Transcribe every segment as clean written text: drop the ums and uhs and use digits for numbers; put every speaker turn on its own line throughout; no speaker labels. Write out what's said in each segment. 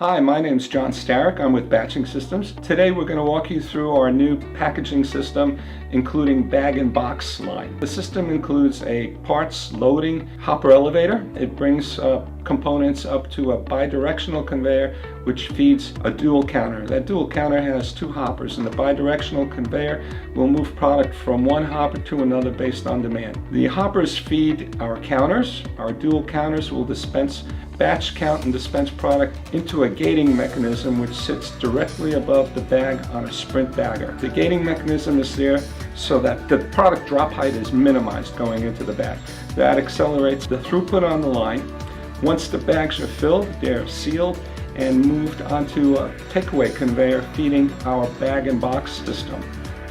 Hi, my name is John Starrick. I'm with Batching Systems. Today we're going to walk you through our new packaging system, including bag and box line. The system includes a parts loading hopper elevator. It brings components up to a bidirectional conveyor which feeds a dual counter. That dual counter has two hoppers, and the bidirectional conveyor will move product from one hopper to another based on demand. The hoppers feed our counters. Our dual counters will dispense batch count and dispense product into a gating mechanism which sits directly above the bag on a sprint bagger. The gating mechanism is there so that the product drop height is minimized going into the bag. That accelerates the throughput on the line. Once the bags are filled, they're sealed and moved onto a takeaway conveyor feeding our bag and box system.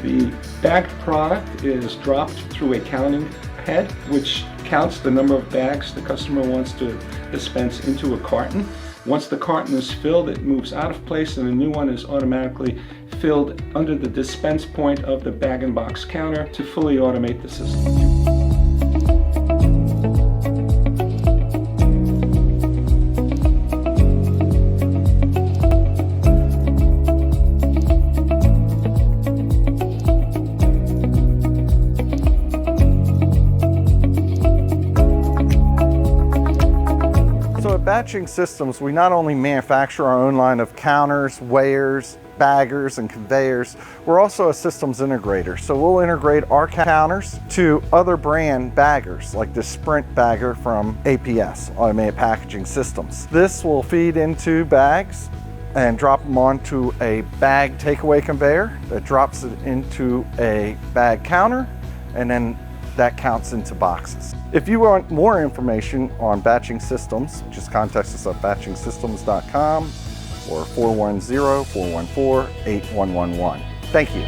The bagged product is dropped through a counting head which counts the number of bags the customer wants to dispense into a carton. Once the carton is filled, it moves out of place and a new one is automatically filled under the dispense point of the bag and box counter to fully automate the system.
At Batching Systems, we not only manufacture our own line of counters, weighers, baggers, and conveyors, we're also a systems integrator. So we'll integrate our counters to other brand baggers, like the Sprint bagger from APS, Automated Packaging Systems. This will feed into bags and drop them onto a bag takeaway conveyor that drops it into a bag counter, and then that counts into boxes. If you want more information on Batching Systems, just contact us at batchingsystems.com or 410-414-8111. Thank you.